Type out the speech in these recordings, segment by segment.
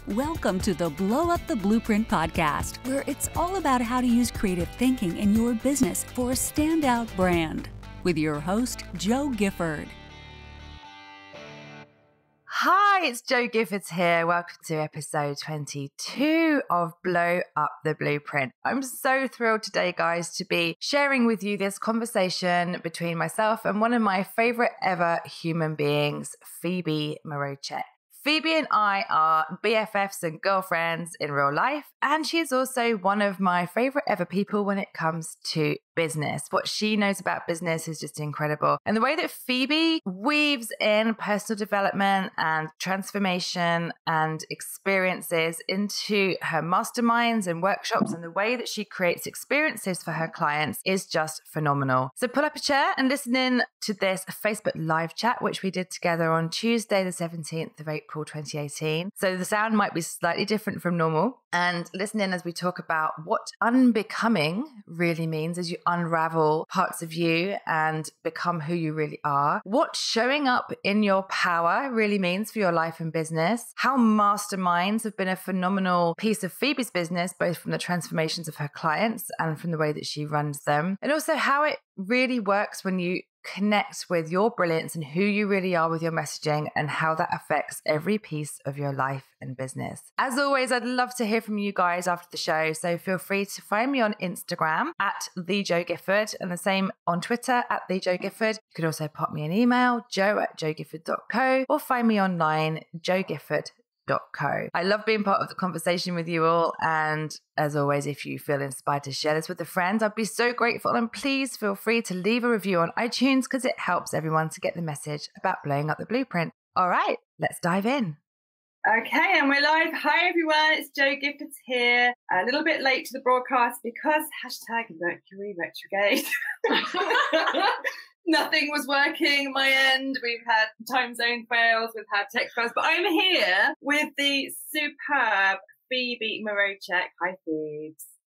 Welcome to the Blow Up the Blueprint podcast, where it's all about how to use creative thinking in your business for a standout brand. With your host, Jo Gifford. Hi, it's Jo Gifford here. Welcome to episode 22 of Blow Up the Blueprint. I'm so thrilled today, guys, to be sharing with you this conversation between myself and one of my favorite ever human beings, Phoebe Mroczek. Phoebe and I are BFFs and girlfriends in real life, and she is also one of my favorite ever people when it comes to business. What she knows about business is just incredible. And the way that Phoebe weaves in personal development and transformation and experiences into her masterminds and workshops, and the way that she creates experiences for her clients is just phenomenal. So pull up a chair and listen in to this Facebook live chat, which we did together on Tuesday, the 17th of April, 2018. So the sound might be slightly different from normal. And listen in as we talk about what unbecoming really means as you unravel parts of you and become who you really are. What showing up in your power really means for your life and business. How masterminds have been a phenomenal piece of Phoebe's business, both from the transformations of her clients and from the way that she runs them. And also how it really works when you connect with your brilliance and who you really are with your messaging, and how that affects every piece of your life and business. As always, I'd love to hear from you guys after the show, so feel free to find me on Instagram at @TheJoGifford, and the same on Twitter at @TheJoGifford. You could also pop me an email, jo@jogifford.co, or find me online, jogifford.co. I love being part of the conversation with you all. And as always, if you feel inspired to share this with a friend, I'd be so grateful. And please feel free to leave a review on iTunes, because it helps everyone to get the message about blowing up the blueprint. All right, let's dive in. Okay, and we're live. Hi, everyone. It's Jo Gifford here. A little bit late to the broadcast because #Mercury retrograde. Nothing was working my end. We've had time zone fails, we've had tech fails, but I'm here with the superb Phoebe Mroczek. Hi, Phoebe.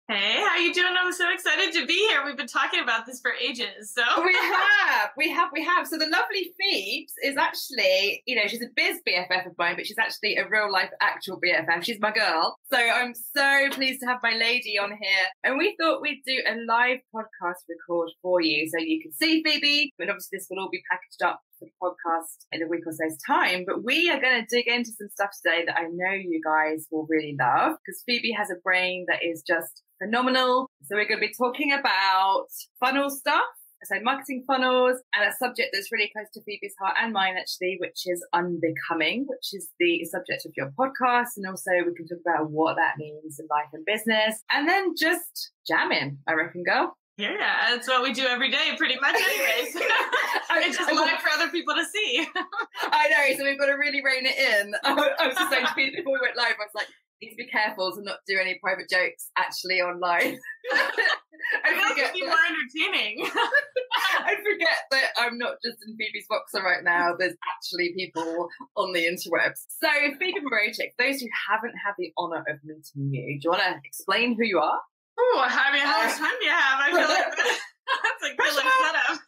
Hey, how you doing? I'm so excited to be here. We've been talking about this for ages. So We have. So the lovely Phoebe is actually, she's a biz BFF of mine, but she's actually a real life actual BFF. She's my girl. So I'm so pleased to have my lady on here. And we thought we'd do a live podcast record for you so you can see Phoebe. But obviously this will all be packaged up for the podcast in a week or so's time. But we are going to dig into some stuff today that I know you guys will really love, because Phoebe has a brain that is just phenomenal. So we're going to be talking about funnel stuff, so marketing funnels, and a subject that's really close to Phoebe's heart and mine actually, which is unbecoming, which is the subject of your podcast. And also we can talk about what that means in life and business, and then just jamming, I reckon, girl. yeah, that's what we do every day, pretty much anyways. It's just live for other people to see. I know, so we've got to really rein it in. I was just saying to Phoebe before we went live, I was like, need to be careful to not do any private jokes actually online. I feel like it'd be more entertaining. I forget that I'm not just in Phoebe's boxer right now. There's actually people on the interwebs. So Phoebe Mroczek, those who haven't had the honour of meeting you, do you want to explain who you are? Oh, I mean, how much time do you have? I feel like that's a good setup.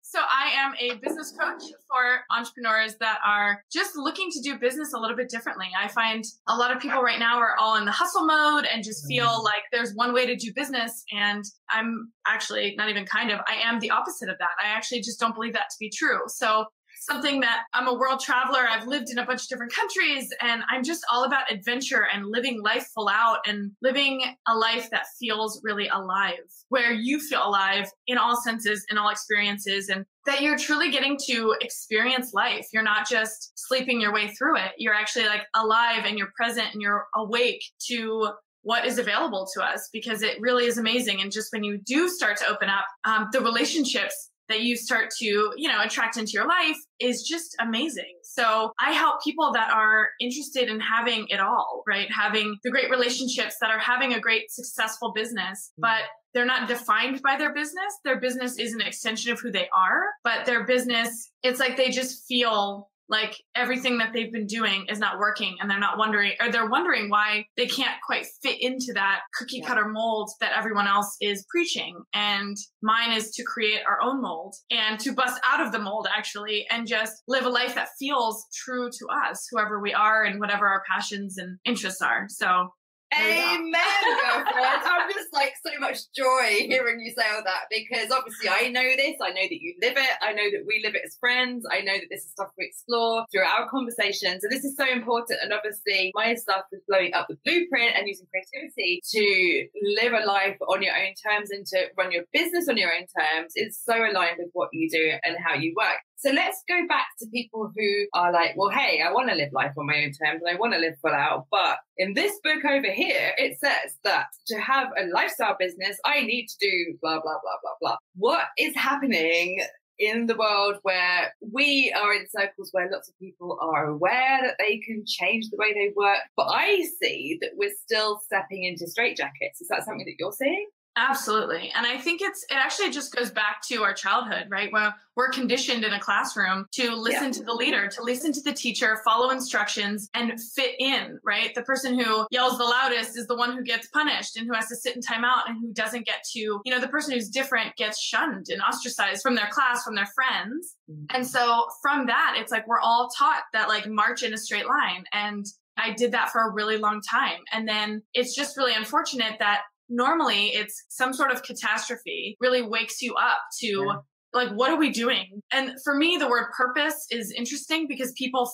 So I am a business coach for entrepreneurs that are just looking to do business a little bit differently. I find a lot of people right now are all in the hustle mode and just feel like there's one way to do business. And I'm actually not even I am the opposite of that. I actually just don't believe that to be true. So something that I'm a world traveler. I've lived in a bunch of different countries, and I'm just all about adventure and living life full out and living a life that feels really alive, where you feel alive in all senses, in all experiences, and that you're truly getting to experience life. You're not just sleeping your way through it. You're actually like alive, and you're present, and you're awake to what is available to us, because it really is amazing. And just when you do start to open up, the relationships that you start to, attract into your life is just amazing. So I help people that are interested in having it all, right? Having the great relationships, that are having a great successful business, but they're not defined by their business. Their business is an extension of who they are, but their business, it's like they just feel like everything that they've been doing is not working, and they're wondering why they can't quite fit into that cookie cutter mold that everyone else is preaching. And mine is to create our own mold and to bust out of the mold actually, and just live a life that feels true to us, whoever we are and whatever our passions and interests are. So amen, girlfriend. I'm just like so much joy hearing you say all that, because obviously I know this. I know that you live it. I know that we live it as friends. I know that this is stuff we explore through our conversations. And this is so important. And obviously my stuff is blowing up the blueprint and using creativity to live a life on your own terms and to run your business on your own terms is so aligned with what you do and how you work. So let's go back to people who are like, well, hey, I want to live life on my own terms and I want to live full out. But in this book over here, it says that to have a lifestyle business, I need to do blah, blah, blah, blah, blah. What is happening in the world where we are in circles where lots of people are aware that they can change the way they work? But I see that we're still stepping into straitjackets. Is that something that you're seeing? Absolutely. And I think it actually just goes back to our childhood, right? Where we're conditioned in a classroom to listen to the leader, to listen to the teacher, follow instructions and fit in, right? The person who yells the loudest is the one who gets punished and who has to sit in timeout and who doesn't get to, the person who's different gets shunned and ostracized from their class, from their friends. And so from that, it's like we're all taught that like march in a straight line. And I did that for a really long time. And then it's just really unfortunate that normally it's some sort of catastrophe really wakes you up to like, what are we doing? And for me, the word purpose is interesting because people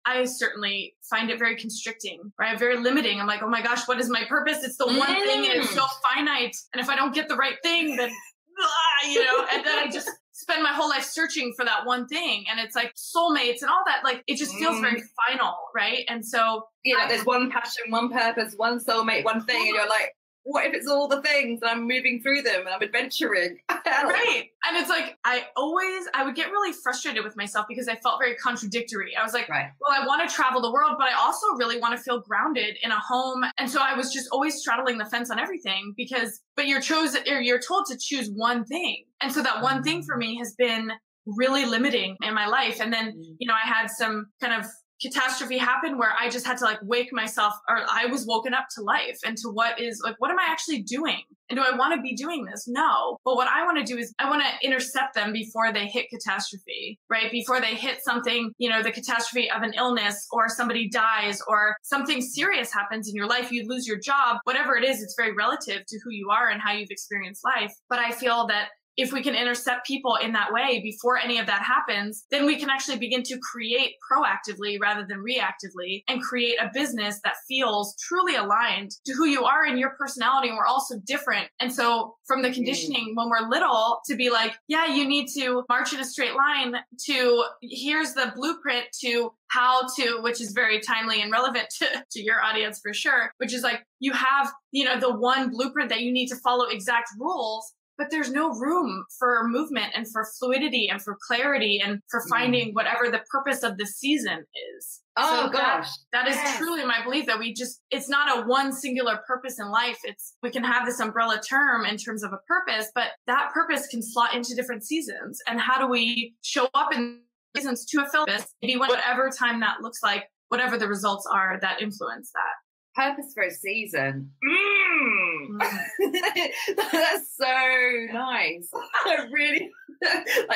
I certainly find it very constricting, right? Very limiting. I'm like, oh my gosh, what is my purpose? It's the one thing and it's so finite. And if I don't get the right thing, then, and then I just spend my whole life searching for that one thing. And it's like soulmates and all that, like, it just feels very final, right? And so, there's one passion, one purpose, one soulmate, one thing. And you're like, what if it's all the things and I'm moving through them and I'm adventuring? Right. And it's like, I would get really frustrated with myself because I felt very contradictory. I was like, well, I want to travel the world, but I also really want to feel grounded in a home. And so I was just always straddling the fence on everything but you're told to choose one thing. And so that one thing for me has been really limiting in my life. And then, I had some kind of catastrophe happened where I just had to like wake myself, or I was woken up to life and to what am I actually doing? And do I want to be doing this? No. But what I want to do is I want to intercept them before they hit catastrophe, right? Before they hit something, the catastrophe of an illness or somebody dies or something serious happens in your life, you lose your job, whatever it is, it's very relative to who you are and how you've experienced life. But I feel that if we can intercept people in that way before any of that happens, then we can actually begin to create proactively rather than reactively and create a business that feels truly aligned to who you are and your personality. And we're all so different. And so from the conditioning when we're little to be like, you need to march in a straight line to here's the blueprint to how to, which is very timely and relevant to your audience for sure, which is like, you have, the one blueprint that you need to follow exact rules. But there's no room for movement and for fluidity and for clarity and for finding whatever the purpose of the season is. Oh, gosh. That is truly my belief that it's not a one singular purpose in life. We can have this umbrella term in terms of a purpose, but that purpose can slot into different seasons. And how do we show up in seasons to fulfill this? Maybe whatever time that looks like, whatever the results are that influence that. Purpose for a season. That's so nice. I really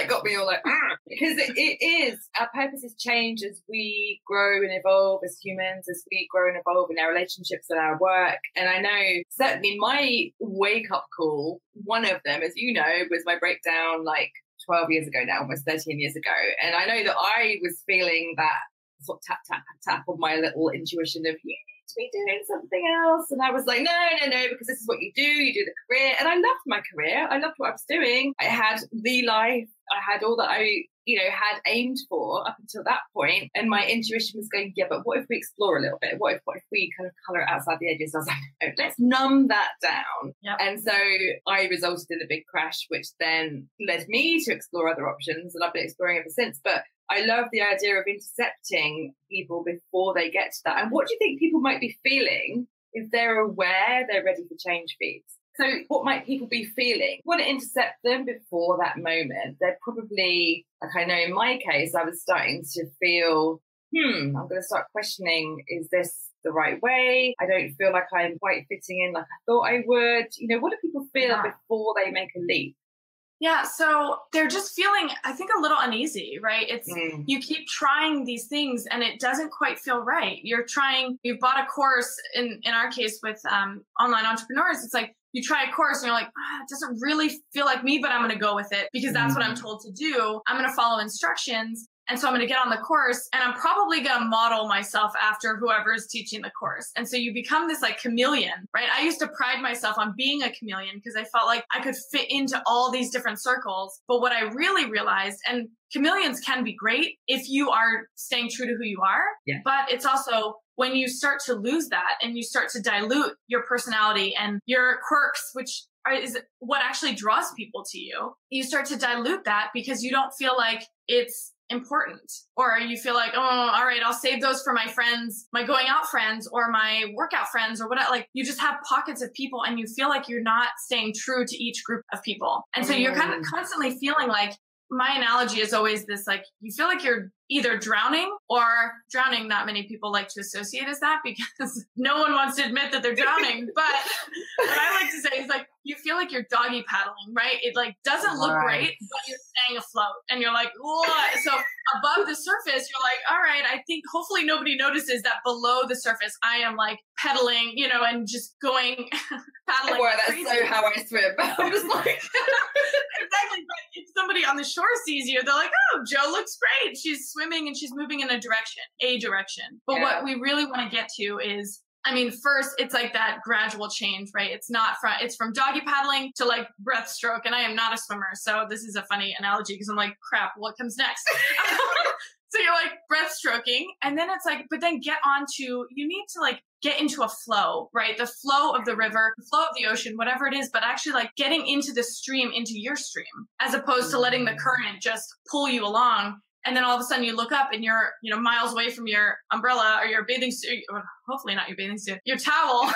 got me all like, because it is, our purposes change as we grow and evolve as humans, as we grow and evolve in our relationships and our work. And I know certainly my wake up call, one of them, as you know, was my breakdown like 12 years ago now, almost 13 years ago. And I know that I was feeling that sort of tap, tap, tap on my little intuition of, you need to be doing something else. And I was like, no, because this is what you do the career. And I loved my career. I loved what I was doing. I had the life. I had all that I, had aimed for up until that point. And my intuition was going, but what if we explore a little bit? What if we kind of color it outside the edges? I was like, no, let's numb that down. Yep. And so I resulted in a big crash, which then led me to explore other options. And I've been exploring ever since. But I love the idea of intercepting people before they get to that. And what do you think people might be feeling if they're aware they're ready for change, Phoebe? So what might people be feeling? Want to intercept them before that moment. They're probably, like I know in my case, I was starting to feel, I'm going to start questioning, is this the right way? I don't feel like I'm quite fitting in like I thought I would. What do people feel before they make a leap? Yeah, so they're just feeling, I think, a little uneasy, right? It's you keep trying these things and it doesn't quite feel right. You've bought a course in our case with online entrepreneurs. It's like you try a course and you're like, it doesn't really feel like me, but I'm going to go with it because that's what I'm told to do. I'm going to follow instructions. And so I'm going to get on the course and I'm probably going to model myself after whoever is teaching the course. And so you become this like chameleon, right? I used to pride myself on being a chameleon because I felt like I could fit into all these different circles. But what I really realized, and chameleons can be great if you are staying true to who you are, but it's also when you start to lose that and you start to dilute your personality and your quirks, which is what actually draws people to you. You start to dilute that because you don't feel like it's important, or you feel like, oh, all right, I'll save those for my friends, my going out friends or my workout friends or whatever. Like you just have pockets of people and you feel like you're not staying true to each group of people. And so you're kind of constantly feeling like, my analogy is always this, like, you feel like you're either drowning or drowning. Not many people like to associate as that because no one wants to admit that they're drowning. But what I like to say is like, you feel like you're doggy paddling, right? It like doesn't look great, but you're staying afloat and you're like, what? So above the surface, you're like, all right, I think hopefully nobody notices that below the surface, I am like pedaling, and just going paddling. Boy, that's crazy. So how I swim. I'm just like, exactly. But if somebody on the shore sees you, they're like, oh, Jo looks great. She's swimming and she's moving in a direction. But what we really want to get to is, first, it's like that gradual change, right? It's from doggy paddling to like breaststroke. And I am not a swimmer. So this is a funny analogy because I'm like, crap, what comes next? So you're like breaststroking. And then it's like, but then you need to like get into a flow, right? The flow of the river, the flow of the ocean, whatever it is, but actually like getting into the stream, into your stream, as opposed to letting the current just pull you along. And then all of a sudden you look up and you're, miles away from your umbrella or your bathing suit, or hopefully not your bathing suit, your towel,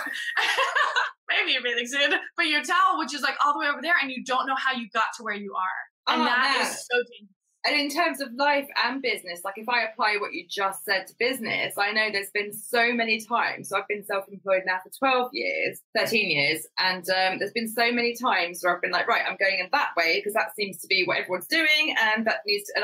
maybe your bathing suit, but your towel, which is like all the way over there and you don't know how you got to where you are. And that is so dangerous. And in terms of life and business, like if I apply what you just said to business, I know there's been so many times. So I've been self-employed now for 13 years. And there's been so many times where I've been like, right, I'm going in that way because that seems to be what everyone's doing. And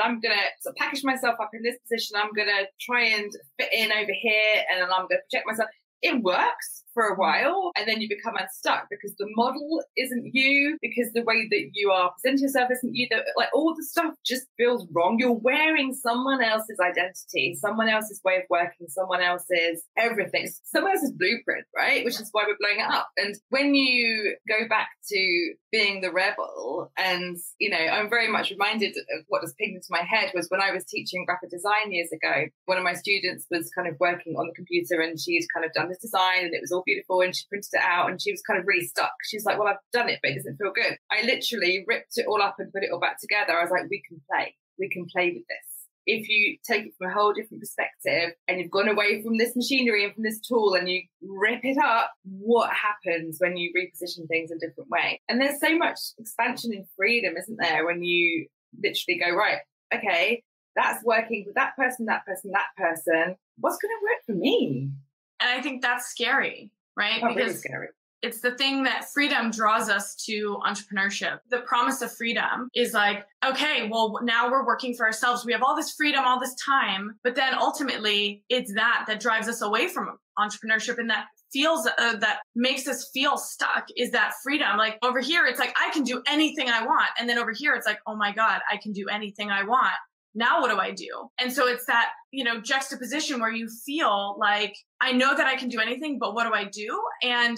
I'm going to sort of package myself up in this position. I'm going to try and fit in over here and then I'm going to project myself. It works for a while and then you become unstuck because the model isn't you, because the way that you are presenting yourself isn't you, like all the stuff just feels wrong. You're wearing someone else's identity, someone else's way of working, someone else's everything, someone else's blueprint, right? Which is why we're blowing it up. And when you go back to being the rebel, and I'm very much reminded of what just pinged into my head was when I was teaching graphic design years ago, one of my students was kind of working on the computer and she'd kind of done this design and it was all beautiful and she printed it out and she was kind of really stuck. She's like, well, I've done it, but it doesn't feel good. I literally ripped it all up and put it all back together. I was like, we can play with this. If you take it from a whole different perspective and you've gone away from this machinery and from this tool and you rip it up, what happens when you reposition things in a different way? And there's so much expansion and freedom, isn't there, when you literally go, right, okay, that's working with that person, that person, that person. What's going to work for me? And I think that's scary, right? Because really scary. It's the thing that freedom draws us to entrepreneurship. The promise of freedom is like, okay, well, now we're working for ourselves. We have all this freedom, all this time, but then ultimately it's that drives us away from entrepreneurship, and that that makes us feel stuck is that freedom. Like over here, it's like, I can do anything I want. And then over here, it's like, oh my God, I can do anything I want. Now what do I do? And so it's that, juxtaposition where you feel like, I know that I can do anything, but what do I do? And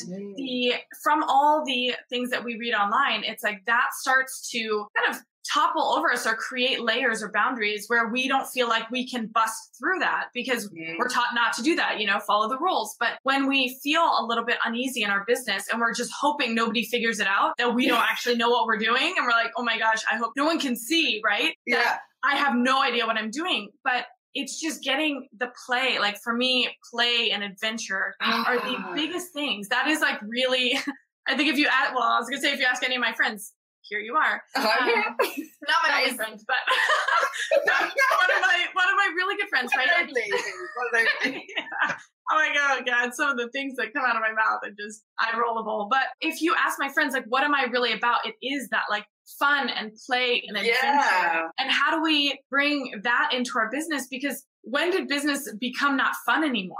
from all the things that we read online, it's like that starts to kind of topple over us or create layers or boundaries where we don't feel like we can bust through that because we're taught not to do that, follow the rules. But when we feel a little bit uneasy in our business and we're just hoping nobody figures it out, that we don't actually know what we're doing. And we're like, oh my gosh, I hope no one can see, right? Yeah. That I have no idea what I'm doing, but it's just getting the play. Like for me, play and adventure are the biggest things. That is like really, I think if you ask, well, I was going to say, if you ask any of my friends, here you are. Not my only friends, but one of my really good friends, right? Yeah. Oh my God, some of the things that come out of my mouth are just eye-rollable. But if you ask my friends, like, what am I really about? It is that like fun and play and adventure. Yeah. And how do we bring that into our business? Because when did business become not fun anymore?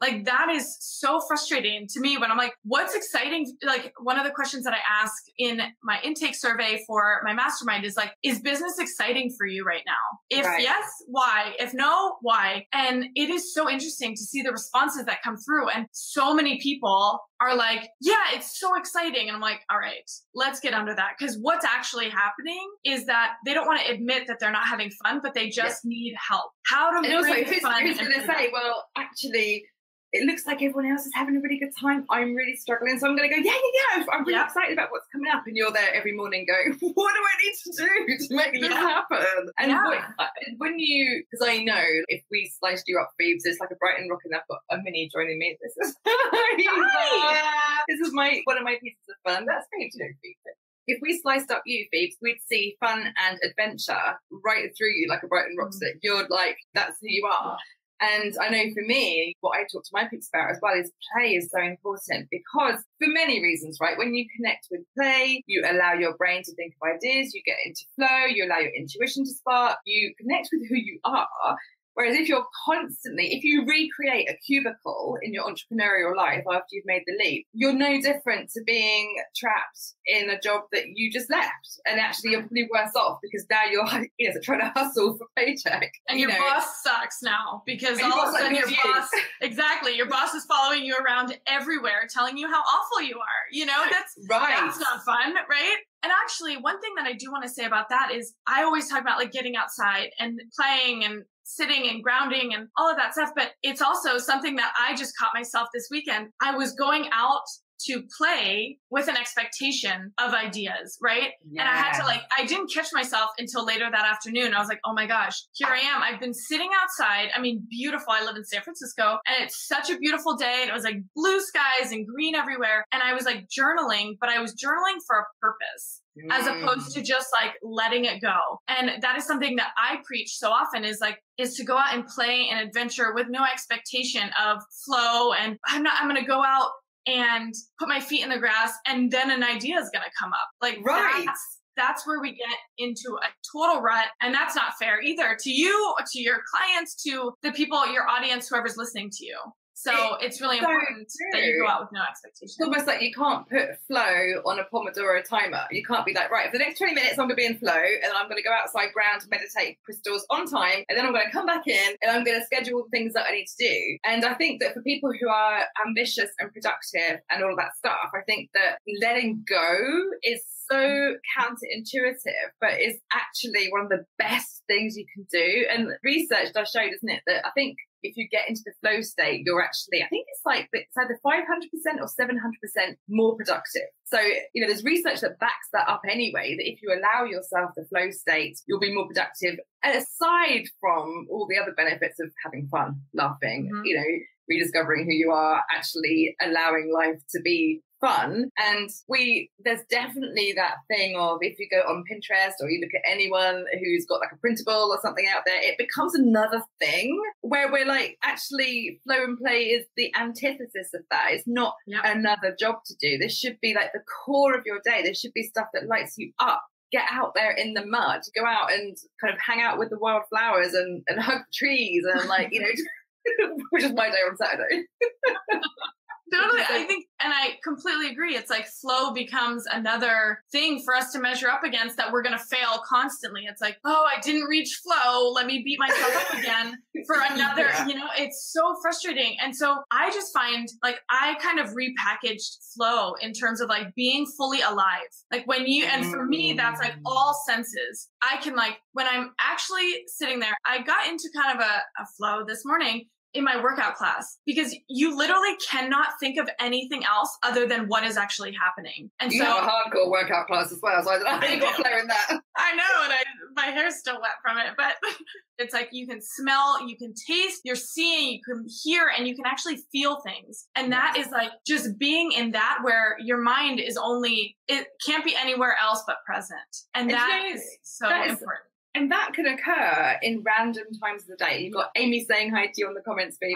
Like, that is so frustrating to me when I'm like, what's exciting? Like, one of the questions that I ask in my intake survey for my mastermind is like, is business exciting for you right now? If yes, why? If no, why? And it is so interesting to see the responses that come through. And so many people are like, yeah, it's so exciting. And I'm like, all right, let's get under that. Because what's actually happening is that they don't want to admit that they're not having fun, but they just need help. How to bring fun? Who's going to say, well, actually, it looks like everyone else is having a really good time. I'm really struggling. So I'm going to go, yeah. I'm really excited about what's coming up. And you're there every morning going, what do I need to do to make this happen? And when you, because I know if we sliced you up, Phoebe, it's like a bright and rocking. I've got a mini joining me. This is this is one of my pieces of fun. That's great to know, Phoebe. If we sliced up you, Phoebe, we'd see fun and adventure right through you like a bright and rock stick. You're like, that's who you are. And I know for me, what I talk to my peeps about as well is play is so important because for many reasons, right? When you connect with play, you allow your brain to think of ideas, you get into flow, you allow your intuition to spark, you connect with who you are. Whereas if you recreate a cubicle in your entrepreneurial life after you've made the leap, you're no different to being trapped in a job that you just left. And actually you're probably worse off because now you're trying to hustle for paycheck. And your boss sucks now because all of a sudden your boss is following you around everywhere telling you how awful you are. That's not fun, right? And actually, one thing that I do want to say about that is I always talk about like getting outside and playing and sitting and grounding and all of that stuff. But it's also something that I just caught myself this weekend. I was going out to play with an expectation of ideas, right? Yeah. And I had to I didn't catch myself until later that afternoon. I was like, oh my gosh, here I am. I've been sitting outside. I mean, beautiful. I live in San Francisco and it's such a beautiful day. And it was like blue skies and green everywhere. And I was like journaling, but I was journaling for a purpose. As opposed to just like letting it go. And that is something that I preach so often is to go out and play and adventure with no expectation of flow. And I'm going to go out and put my feet in the grass and then an idea is going to come up. That's where we get into a total rut. And that's not fair either to you, to your clients, to the people, your audience, whoever's listening to you. So it's really important that you go out with no expectations. It's almost like you can't put flow on a Pomodoro timer. You can't be like, right, for the next 20 minutes, I'm going to be in flow and I'm going to go outside, ground, meditate crystals on time. And then I'm going to come back in and I'm going to schedule the things that I need to do. And I think that for people who are ambitious and productive and all of that stuff, I think that letting go is so counterintuitive, but is actually one of the best things you can do. And research does show, doesn't it, that I think if you get into the flow state, you're actually, I think it's either 500% or 700% more productive. So, there's research that backs that up anyway, that if you allow yourself the flow state, you'll be more productive. And aside from all the other benefits of having fun, laughing, rediscovering who you are, actually allowing life to be fun. And there's definitely that thing of, if you go on Pinterest or you look at anyone who's got like a printable or something out there, it becomes another thing where we're like, actually flow and play is the antithesis of that. It's not another job to do. This should be like the core of your day. This should be stuff that lights you up. Get out there in the mud, go out and kind of hang out with the wildflowers and hug the trees and which is my day on Saturday. Totally. I think, and I completely agree. It's like flow becomes another thing for us to measure up against that we're going to fail constantly. It's like, oh, I didn't reach flow. Let me beat myself up again for another, it's so frustrating. And so I just find I kind of repackaged flow in terms of being fully alive. And for me, that's all senses. I can when I'm actually sitting there, I got into kind of a flow this morning in my workout class, because you literally cannot think of anything else other than what is actually happening. And you so have a hardcore workout class as well, so I don't think you've got flair in that. I know, and my hair's still wet from it, but it's like you can smell, you can taste, you're seeing, you can hear, and you can actually feel things. And that is like just being in that where your mind is only, it can't be anywhere else but present. And that is so important. And that could occur in random times of the day. You've got Amy saying hi to you on the comments feed.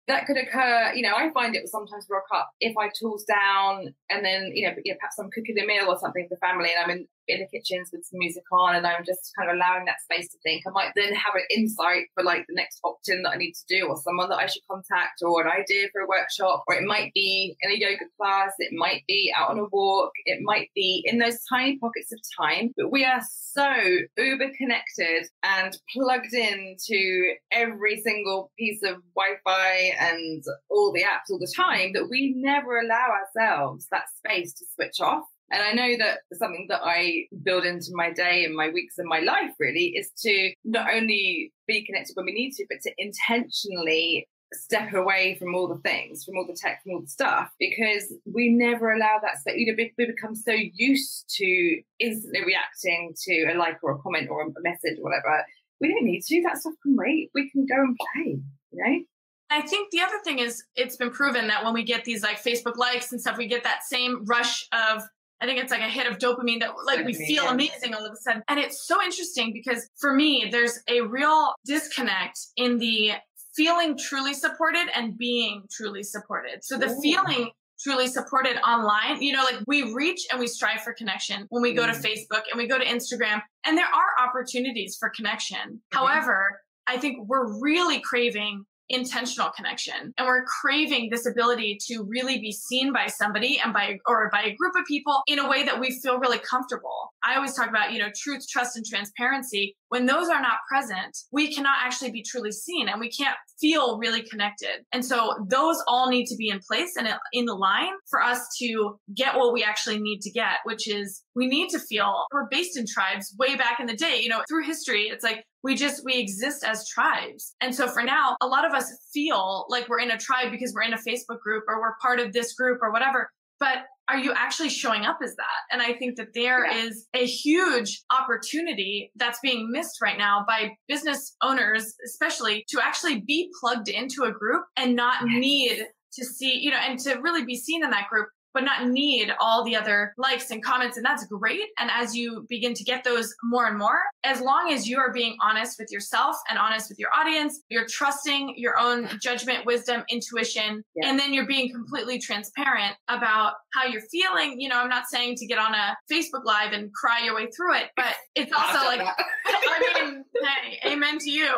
That could occur, you know, I find it will sometimes rock up if I tools down and then, you know, perhaps I'm cooking a meal or something for family and I'm in the kitchens with some music on and I'm just kind of allowing that space to think. I might then have an insight for like the next opt-in that I need to do or someone that I should contact or an idea for a workshop, or it might be in a yoga class, it might be out on a walk, it might be in those tiny pockets of time. But we are so uber connected and plugged into every single piece of Wi-Fi and all the apps all the time that we never allow ourselves that space to switch off. And I know that something that I build into my day and my weeks and my life really is to not only be connected when we need to, but to intentionally step away from all the things, from all the tech, from all the stuff, because we never allow that space. You know, we become so used to instantly reacting to a like or a comment or a message or whatever. We don't need to. That stuff can wait. We can go and play, you know? I think the other thing is it's been proven that when we get these like Facebook likes and stuff, we get that same rush of, I think it's like a hit of dopamine that like we feel amazing all of a sudden. And it's so interesting because for me, there's a real disconnect in the feeling truly supported and being truly supported. So the feeling truly supported online, you know, like we reach and we strive for connection when we go to Facebook and we go to Instagram, and there are opportunities for connection. However, I think we're really craving intentional connection, and we're craving this ability to really be seen by somebody and by a group of people in a way that we feel really comfortable. I always talk about, you know, truth, trust, and transparency. When those are not present, we cannot actually be truly seen and we can't feel really connected. And so those all need to be in place and in the line for us to get what we actually need to get, which is we need to feel we're based in tribes way back in the day, you know, through history. It's like we exist as tribes. And so for now, a lot of us feel like we're in a tribe because we're in a Facebook group or we're part of this group or whatever. But are you actually showing up as that? And I think that there is a huge opportunity that's being missed right now by business owners, especially, to actually be plugged into a group and not need to see, you know, and to really be seen in that group, but not need all the other likes and comments. And that's great. And as you begin to get those more and more, as long as you are being honest with yourself and honest with your audience, you're trusting your own judgment, wisdom, intuition, and then you're being completely transparent about how you're feeling. You know, I'm not saying to get on a Facebook Live and cry your way through it, but it's also like, I mean, hey, amen to you.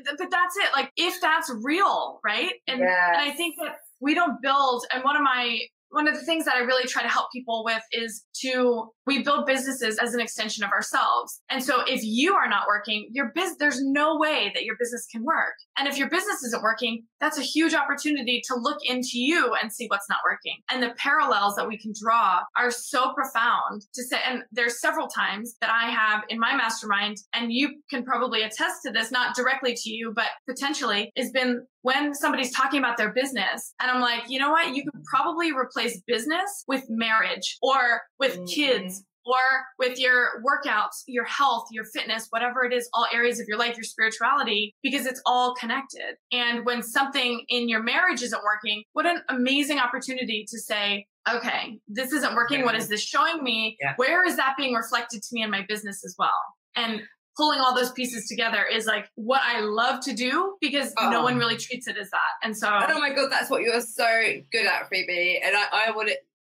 But that's it. Like, if that's real, right? And I think that we don't build, and one of the things that I really try to help people with is we build businesses as an extension of ourselves. And so if you are not working, there's no way that your business can work. And if your business isn't working, that's a huge opportunity to look into you and see what's not working. And the parallels that we can draw are so profound to say. And there's several times that I have in my mastermind, and you can probably attest to this, not directly to you, but potentially, has been when somebody's talking about their business. And I'm like, you know what? You could probably replace business with marriage or with kids or with your workouts, your health, your fitness, whatever it is, all areas of your life, your spirituality, because it's all connected. And when something in your marriage isn't working, what an amazing opportunity to say, okay, this isn't working. What is this showing me? Where is that being reflected to me in my business as well? And pulling all those pieces together is like what I love to do, because no one really treats it as that. And so, oh my God, that's what you're so good at, Phoebe. And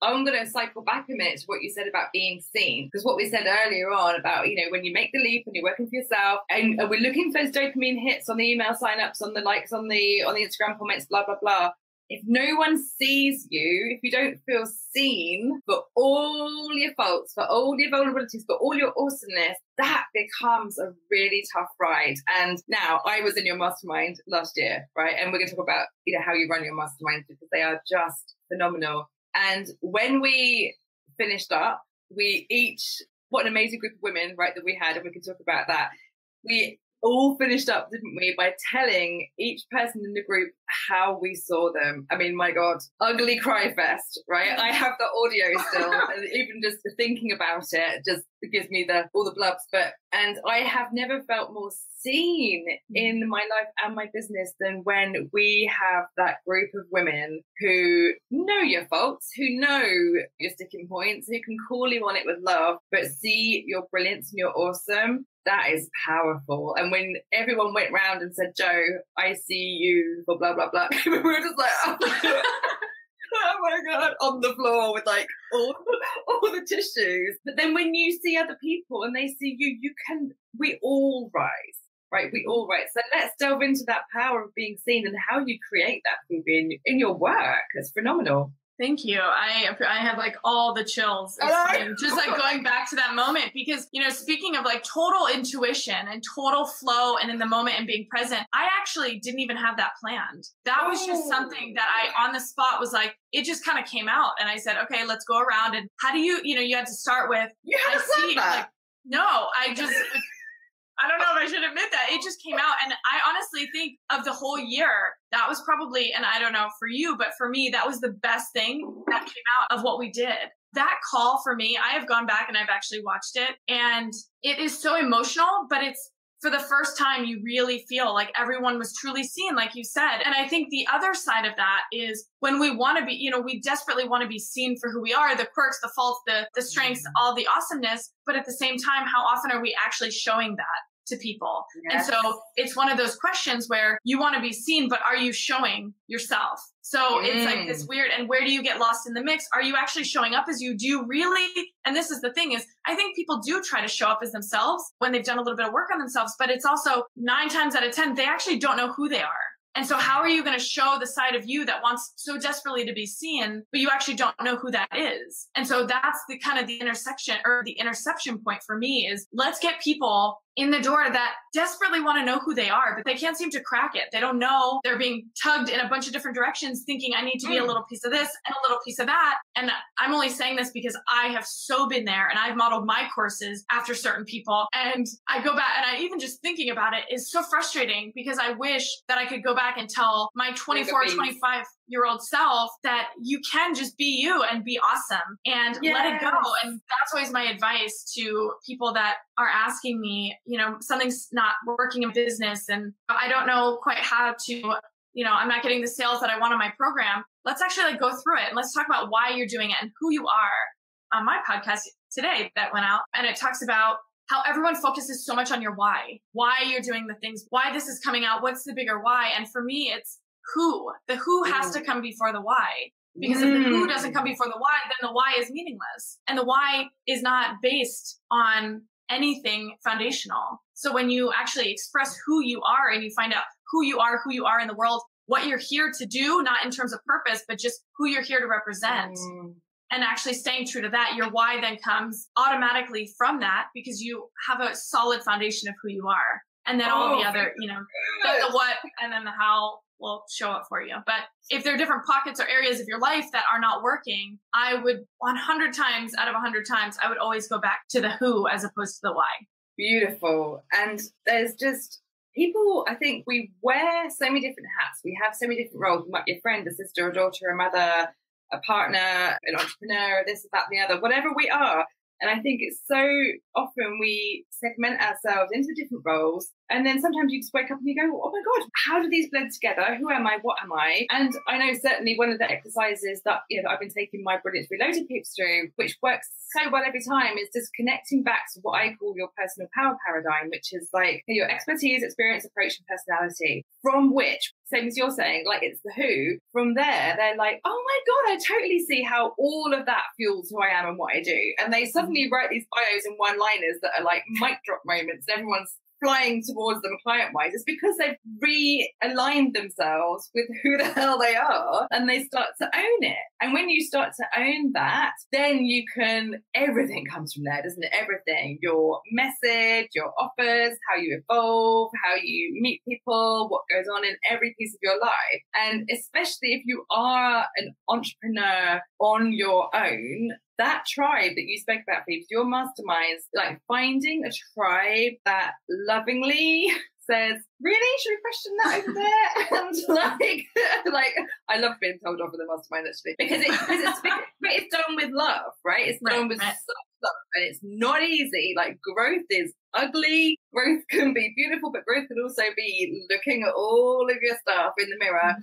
I'm going to cycle back a minute to what you said about being seen, because what we said earlier on about, you know, when you make the leap and you're working for yourself and we're looking for those dopamine hits on the email signups, on the likes, on the Instagram comments, blah, blah, blah. If no one sees you, if you don't feel seen for all your faults, for all your vulnerabilities, for all your awesomeness, that becomes a really tough ride. And now, I was in your mastermind last year, right? And we're going to talk about, you know, how you run your mastermind, because they are just phenomenal. And when we finished up, what an amazing group of women, right, that we had, and we can talk about that. all finished up, didn't we, by telling each person in the group how we saw them. I mean, my God, ugly cry fest, right? I have the audio still, and even just thinking about it just gives me all the blubs. And I have never felt more seen in my life and my business than when we have that group of women who know your faults, who know your sticking points, who can call you on it with love, but see your brilliance and your awesome. That is powerful. And when everyone went round and said, Jo, I see you for blah, blah, blah, we were just like, oh my God, on the floor with like all the tissues. But then when you see other people and they see you, we all rise, right? We all rise. So let's delve into that power of being seen and how you create that, Phoebe, in your work. It's phenomenal. Thank you. I have like all the chills. Just like going back to that moment, because, you know, speaking of like total intuition and total flow and in the moment and being present, I actually didn't even have that planned. That was just something that I on the spot was like, it just kind of came out. And I said, okay, let's go around. And how do you had to start with, I see, like, no, I don't know if I should admit that. It just came out. And I honestly think of the whole year, that was probably, and I don't know for you, but for me, that was the best thing that came out of what we did. That call for me, I have gone back and I've actually watched it, and it is so emotional, but it's for the first time you really feel like everyone was truly seen, like you said. And I think the other side of that is when we want to be, you know, we desperately want to be seen for who we are, the quirks, the faults, the strengths, all the awesomeness. But at the same time, how often are we actually showing that to people? Yes. And so it's one of those questions where you want to be seen, but are you showing yourself? So it's like this weird, and where do you get lost in the mix? Are you actually showing up as you? Do you really? And this is the thing is, I think people do try to show up as themselves when they've done a little bit of work on themselves, but it's also 9 times out of 10, they actually don't know who they are. And so how are you going to show the side of you that wants so desperately to be seen, but you actually don't know who that is? And so that's the kind of the intersection or the interception point for me is let's get people in the door that desperately want to know who they are, but they can't seem to crack it. They don't know. They're being tugged in a bunch of different directions, thinking I need to be a little piece of this and a little piece of that. And I'm only saying this because I have so been there, and I've modeled my courses after certain people. And I go back, and I even just thinking about it is so frustrating because I wish that I could go back and tell my 24, 25-year-old self that you can just be you and be awesome and let it go. And that's always my advice to people that are asking me, you know, something's not working in business and I don't know quite how to, you know, I'm not getting the sales that I want on my program. Let's actually like go through it and let's talk about why you're doing it and who you are. On my podcast today that went out, and it talks about how everyone focuses so much on your why you're doing the things, why this is coming out, what's the bigger why. And for me, it's who. The who has to come before the why. Because if the who doesn't come before the why, then the why is meaningless. And the why is not based on anything foundational. So when you actually express who you are and you find out who you are in the world, what you're here to do, not in terms of purpose, but just who you're here to represent. And actually staying true to that, your why then comes automatically from that because you have a solid foundation of who you are. And then all the other, you know, the what and then the how will show up for you. But if there are different pockets or areas of your life that are not working, I would 100 times out of 100 times, I would always go back to the who as opposed to the why. Beautiful. And there's just people, I think we wear so many different hats. We have so many different roles. We might be a friend, a sister, a daughter, a mother, a partner, an entrepreneur, this, that, and the other, whatever we are. And I think it's so often we segment ourselves into different roles. And then sometimes you just wake up and you go, oh my God, how do these blend together? Who am I? What am I? And I know certainly one of the exercises that, you know, that I've been taking my Brilliance Reloaded peeps through, which works so well every time, is just connecting back to what I call your personal power paradigm, which is like your expertise, experience, approach, and personality, from which, same as you're saying, like it's the who. From there, they're like, oh my God, I totally see how all of that fuels who I am and what I do. And they suddenly write these bios in one-liners that are like mic drop moments. Everyone's flying towards them client-wise. It's because they've realigned themselves with who the hell they are and they start to own it. And when you start to own that, then you can, everything comes from there, doesn't it? Everything, your message, your offers, how you evolve, how you meet people, what goes on in every piece of your life. And especially if you are an entrepreneur on your own, that tribe that you spoke about, Phoebe, your masterminds, like finding a tribe that lovingly says, really? Should we question that over there? And like, I love being told off in the mastermind actually, because it's done with love, right? It's done with such love, and it's not easy. Like, growth is ugly. Growth can be beautiful, but growth can also be looking at all of your stuff in the mirror.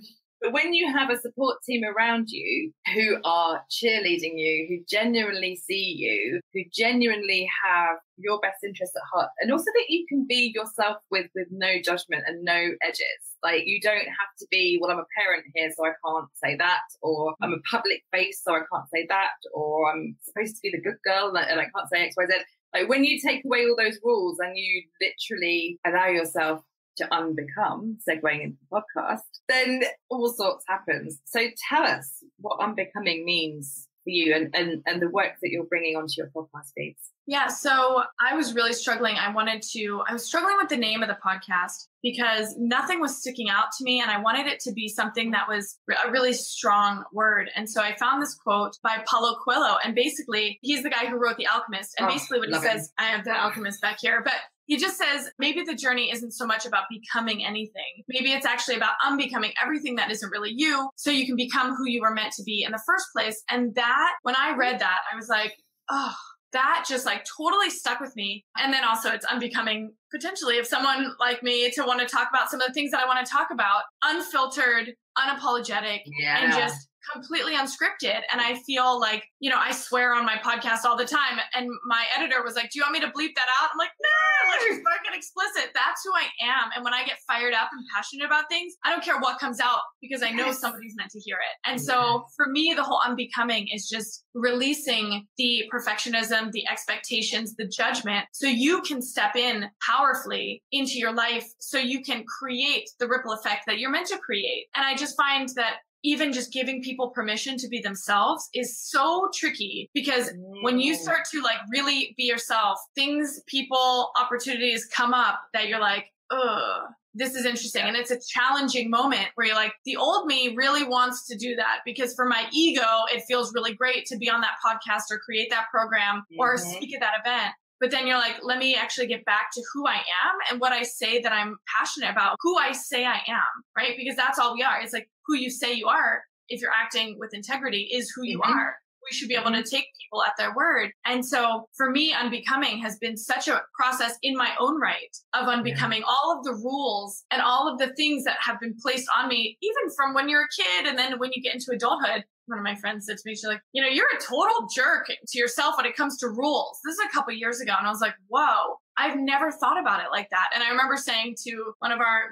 But when you have a support team around you who are cheerleading you, who genuinely see you, who genuinely have your best interests at heart, and also that you can be yourself with no judgment and no edges. Like, you don't have to be, well, I'm a parent here, so I can't say that, or I'm a public face, so I can't say that, or I'm supposed to be the good girl and I can't say X, Y, Z. Like, when you take away all those rules and you literally allow yourself to unbecome, segueing into the podcast, then all sorts happens. So tell us what unbecoming means for you and the work that you're bringing onto your podcast feeds. Yeah, so I was really struggling. I was struggling with the name of the podcast because nothing was sticking out to me, and I wanted it to be something that was a really strong word. And so I found this quote by Paulo Coelho, and basically basically, he's the guy who wrote The Alchemist. And basically what he says, I have The Alchemist back here, but he just says, maybe the journey isn't so much about becoming anything. Maybe it's actually about unbecoming everything that isn't really you, so you can become who you were meant to be in the first place. And that, when I read that, I was like, oh, that just like totally stuck with me. And then also it's unbecoming potentially of someone like me to want to talk about some of the things that I want to talk about, unfiltered, unapologetic, and just completely unscripted. And I feel like, I swear on my podcast all the time. And my editor was like, do you want me to bleep that out? I'm like, no, let's just make it explicit. That's who I am. And when I get fired up and passionate about things, I don't care what comes out because I know somebody's meant to hear it. And so for me, the whole unbecoming is just releasing the perfectionism, the expectations, the judgment, so you can step in powerfully into your life, so you can create the ripple effect that you're meant to create. And I just find that even just giving people permission to be themselves is so tricky, because when you start to like really be yourself, things, people, opportunities come up that you're like, ugh, this is interesting. And it's a challenging moment where you're like, the old me really wants to do that because for my ego, it feels really great to be on that podcast or create that program or speak at that event. But then you're like, let me actually get back to who I am and what I say that I'm passionate about, who I say I am, right? Because that's all we are. It's like who you say you are, if you're acting with integrity, is who you are. We should be able to take people at their word. And so for me, unbecoming has been such a process in my own right of unbecoming all of the rules and all of the things that have been placed on me, even from when you're a kid. And then when you get into adulthood, one of my friends said to me, she's like, you're a total jerk to yourself when it comes to rules. This is a couple years ago. And I was like, whoa, I've never thought about it like that. And I remember saying to one of our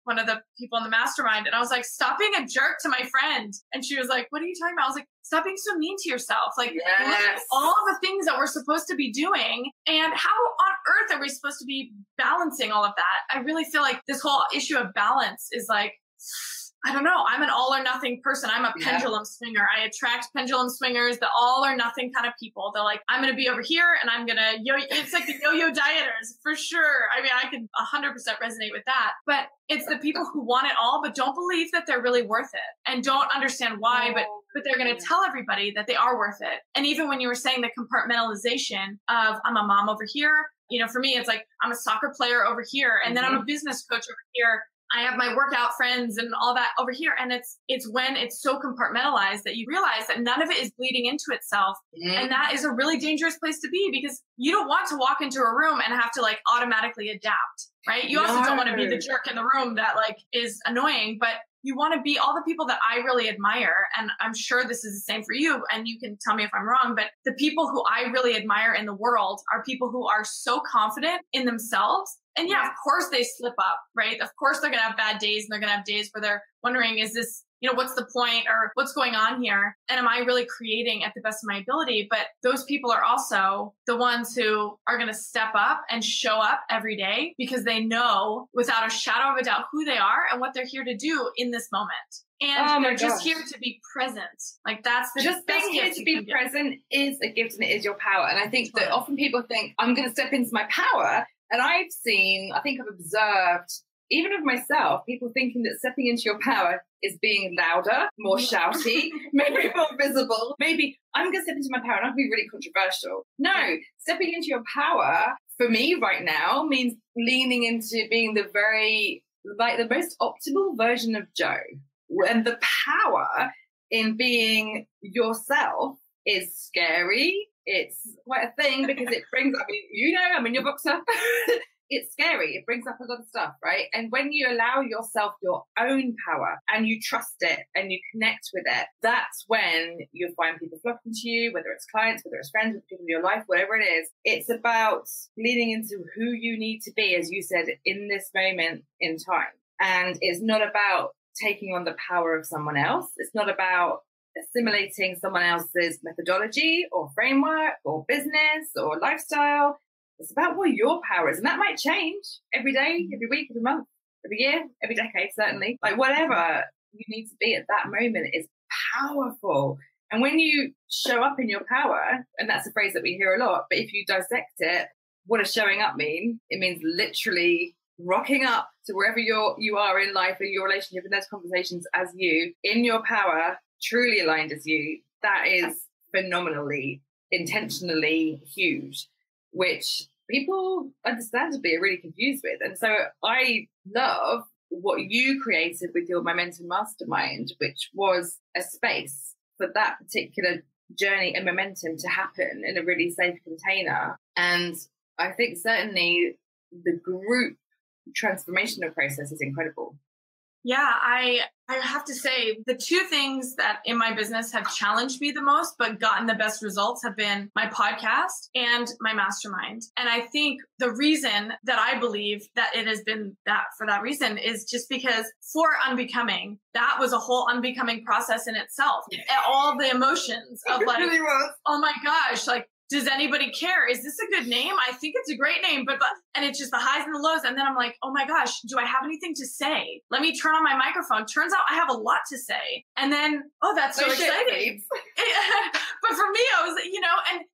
one of the people in the mastermind, and I was like, stop being a jerk to my friend. And she was like, what are you talking about? I was like, stop being so mean to yourself. Like, look at all the things that we're supposed to be doing. And how on earth are we supposed to be balancing all of that? I really feel like this whole issue of balance is like, I don't know. I'm an all or nothing person. I'm a pendulum swinger. I attract pendulum swingers, the all or nothing kind of people. They're like, I'm going to be over here and I'm going to it's like the yo-yo dieters for sure. I mean, I can 100% resonate with that, but it's the people who want it all, but don't believe that they're really worth it and don't understand why, but they're going to tell everybody that they are worth it. And even when you were saying the compartmentalization of I'm a mom over here, for me, it's like, I'm a soccer player over here. And then I'm a business coach over here. I have my workout friends and all that over here. And it's when it's so compartmentalized that you realize that none of it is bleeding into itself. And that is a really dangerous place to be, because you don't want to walk into a room and have to like automatically adapt, right? You also don't want to be the jerk in the room that like is annoying, but you want to be all the people that I really admire. And I'm sure this is the same for you. And you can tell me if I'm wrong, but the people who I really admire in the world are people who are so confident in themselves. And of course they slip up, right? Of course they're going to have bad days, and they're going to have days where they're wondering, is this, what's the point, or what's going on here? And am I really creating at the best of my ability? But those people are also the ones who are going to step up and show up every day because they know without a shadow of a doubt who they are and what they're here to do in this moment. And they're just here to be present. Like that's the just being here to be present is a gift, and it is your power. And I think that often people think I'm going to step into my power. And I've observed, even of myself, people thinking that stepping into your power is being louder, more shouty, maybe more visible. Maybe I'm going to step into my power and I'll be really controversial. No, stepping into your power for me right now means leaning into being the most optimal version of Joe. And the power in being yourself is scary. It's quite a thing because it brings, I'm in your boxer. It's scary. It brings up a lot of stuff, right? And when you allow yourself your own power and you trust it and you connect with it, that's when you'll find people flocking to you, whether it's clients, whether it's friends, people in your life, whatever it is. It's about leaning into who you need to be, as you said, in this moment in time. And it's not about taking on the power of someone else. It's not about assimilating someone else's methodology or framework or business or lifestyle. It's about what your power is. And that might change every day, every week, every month, every year, every decade, certainly. Like whatever you need to be at that moment is powerful. And when you show up in your power, and that's a phrase that we hear a lot, but if you dissect it, what does showing up mean? It means literally rocking up to wherever you are in life, in your relationship, in those conversations as you, in your power, truly aligned as you. That is phenomenally, intentionally huge, which people understandably are really confused with. And so I love what you created with your Momentum Mastermind, which was a space for that particular journey and momentum to happen in a really safe container. And I think certainly the group transformational process is incredible. Yeah, I have to say the two things that in my business have challenged me the most, but gotten the best results have been my podcast and my mastermind. And I think the reason that I believe that it has been that for that reason is just because for Unbecoming, that was a whole unbecoming process in itself. All the emotions of like, really oh my gosh, like, does anybody care? Is this a good name? I think it's a great name, but and it's just the highs and the lows. And then I'm like, oh my gosh, do I have anything to say? Let me turn on my microphone. Turns out I have a lot to say. And then, oh, that's so exciting. But for me, I was,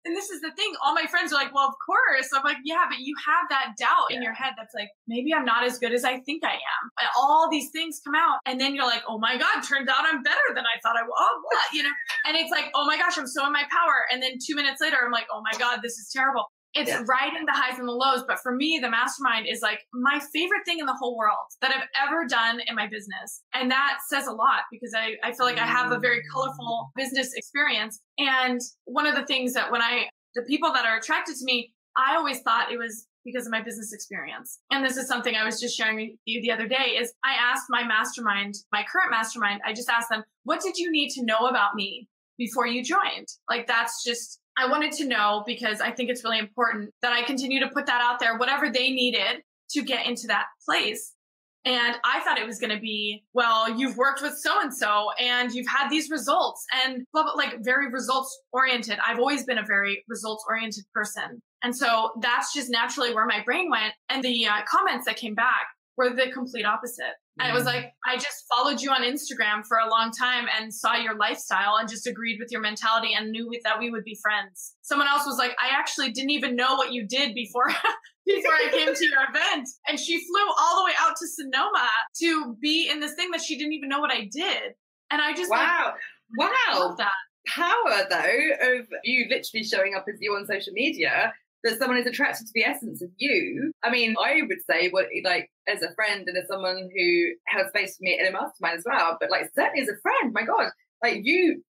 and this is the thing. All my friends are like, well, of course. I'm like, yeah, but you have that doubt in your head that's like, maybe I'm not as good as I think I am. And all these things come out. And then you're like, oh my God, turns out I'm better than I thought I was. Oh, what? And it's like, oh my gosh, I'm so in my power. And then 2 minutes later, I'm like, oh my God, this is terrible. It's riding the highs and the lows. But for me, the mastermind is like my favorite thing in the whole world that I've ever done in my business. And that says a lot because I feel like I have a very colorful business experience. And one of the things that the people that are attracted to me, I always thought it was because of my business experience. And this is something I was just sharing with you the other day is I asked my mastermind, my current mastermind, I just asked them, what did you need to know about me before you joined? Like, that's just, I wanted to know because I think it's really important that I continue to put that out there, whatever they needed to get into that place. And I thought it was going to be, well, you've worked with so-and-so and you've had these results and blah, blah, like very results oriented. I've always been a very results oriented person. And so that's just naturally where my brain went. And the comments that came back were the complete opposite. And it was like, I just followed you on Instagram for a long time and saw your lifestyle and just agreed with your mentality and knew that we would be friends. Someone else was like, I actually didn't even know what you did before I came to your event. And she flew all the way out to Sonoma to be in this thing that she didn't even know what I did. And I just love that. Power though of you literally showing up as you on social media, that someone is attracted to the essence of you. I mean, I would say as a friend and as someone who held space for me in a mastermind as well, but like certainly as a friend, my God, like you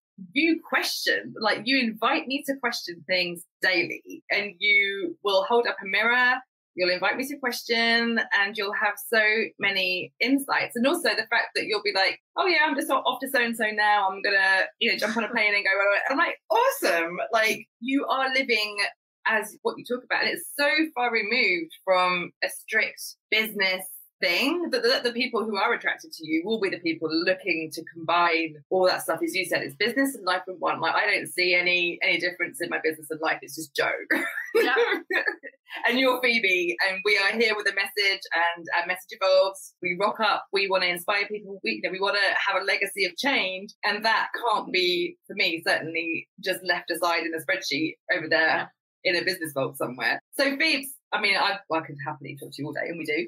question, like you invite me to question things daily and you will hold up a mirror, you'll invite me to question and you'll have so many insights. And also the fact that you'll be like, oh yeah, I'm just off to so-and-so now. I'm going to, jump on a plane and go. I'm like, awesome. Like you are living as what you talk about. And it's so far removed from a strict business thing that the people who are attracted to you will be the people looking to combine all that stuff. As you said, it's business and life in one. Like I don't see any difference in my business and life. It's just Joe. Yeah. And you're Phoebe, and we are here with a message, and our message evolves. We rock up. We want to inspire people. We want to have a legacy of change, and that can't be, for me, certainly just left aside in a spreadsheet over there in a business vault somewhere. So, Phoebe, I mean, I could happily talk to you all day, and we do.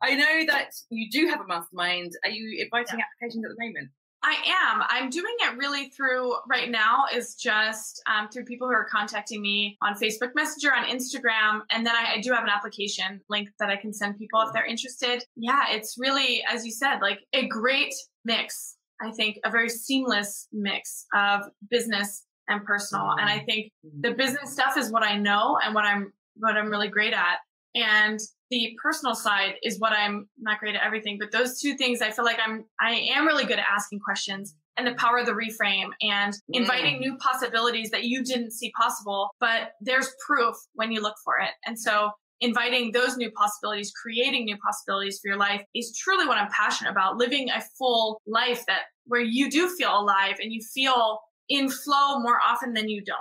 I know that you do have a mastermind. Are you inviting applications at the moment? I am. I'm doing it really through right now is just through people who are contacting me on Facebook Messenger, on Instagram. And then I do have an application link that I can send people if they're interested. Yeah, it's really, as you said, like a great mix. I think a very seamless mix of business and personal. And I think the business stuff is what I know and what I'm really great at. And the personal side is what I'm not great at everything. But those two things, I feel like I am really good at asking questions and the power of the reframe and inviting new possibilities that you didn't see possible, but there's proof when you look for it. And so inviting those new possibilities, creating new possibilities for your life is truly what I'm passionate about. Living a full life where you do feel alive and you feel in flow more often than you don't.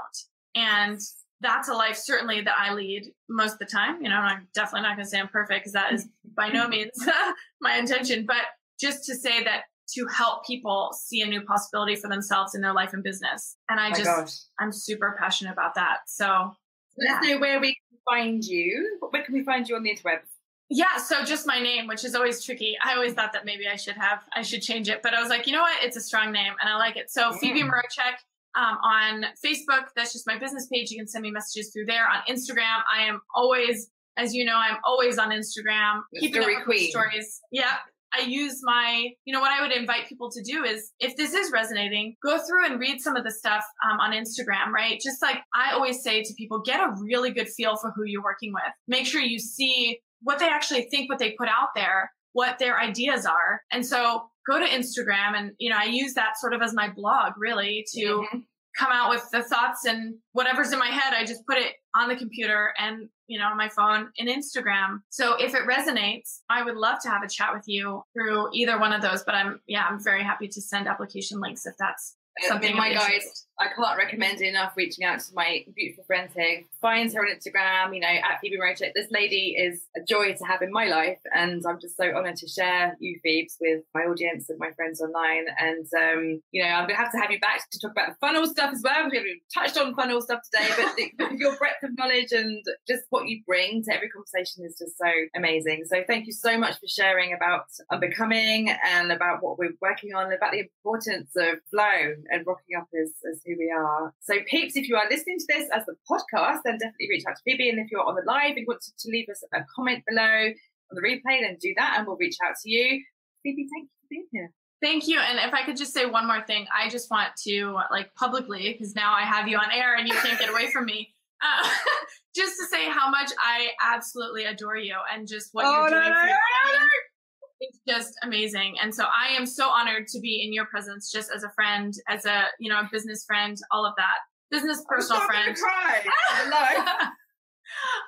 And that's a life certainly that I lead most of the time. You know, I'm definitely not going to say I'm perfect because that is by no means my intention, but just to say that to help people see a new possibility for themselves in their life and business. And I'm super passionate about that. So let us know where we can find you. Where can we find you on the interwebs? Yeah, so just my name, which is always tricky. I always thought that maybe I should change it, but I was like, you know what? It's a strong name and I like it. So Phoebe Mroczek. On Facebook, that's just my business page. You can send me messages through there. On Instagram, I am always, as you know, I'm always on Instagram. Keeping up with stories. Yeah. I use what I would invite people to do is if this is resonating, go through and read some of the stuff on Instagram, right? Just like I always say to people, get a really good feel for who you're working with. Make sure you see what they actually think, what they put out there, what their ideas are. And so go to Instagram and, I use that sort of as my blog really to come out with the thoughts and whatever's in my head. I just put it on the computer and, on my phone in Instagram. So if it resonates, I would love to have a chat with you through either one of those, but I'm very happy to send application links if that's something. My guys, I can't recommend enough reaching out to my beautiful friend here. Find her on Instagram, at Phoebe Mroczek. This lady is a joy to have in my life. And I'm just so honoured to share you, Phoebes, with my audience and my friends online. And, I'm going to have you back to talk about the funnel stuff as well. We've touched on funnel stuff today, but your breadth of knowledge and just what you bring to every conversation is just so amazing. So thank you so much for sharing about Unbecoming and about what we're working on, about the importance of flow and rocking up as who we are. So peeps, if you are listening to this as the podcast, then definitely reach out to Phoebe. And if you're on the live and you want to leave us a comment below on the replay, then do that and we'll reach out to you. Phoebe, thank you for being here. Thank you. And if I could just say one more thing, I just want to publicly, because now I have you on air and you can't get away from me, just to say how much I absolutely adore you and just what you're doing for your It's just amazing. And so I am so honored to be in your presence just as a friend, as a, a business friend, all of that. Business, personal friend.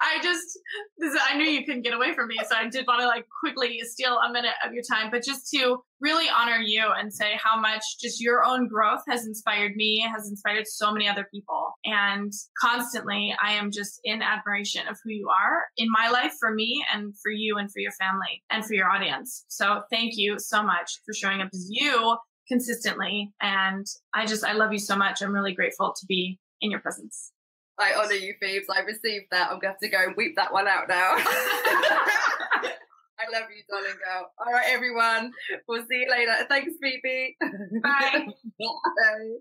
I knew you couldn't get away from me. So I did want to quickly steal a minute of your time, but just to really honor you and say how much just your own growth has inspired me, has inspired so many other people. And constantly I am just in admiration of who you are in my life, for me and for you and for your family and for your audience. So thank you so much for showing up as you consistently. And I love you so much. I'm really grateful to be in your presence. I honour you, Phoebes. I received that. I'm going to have to go and weep that one out now. I love you, darling girl. All right, everyone. We'll see you later. Thanks, Phoebe. Bye. Bye.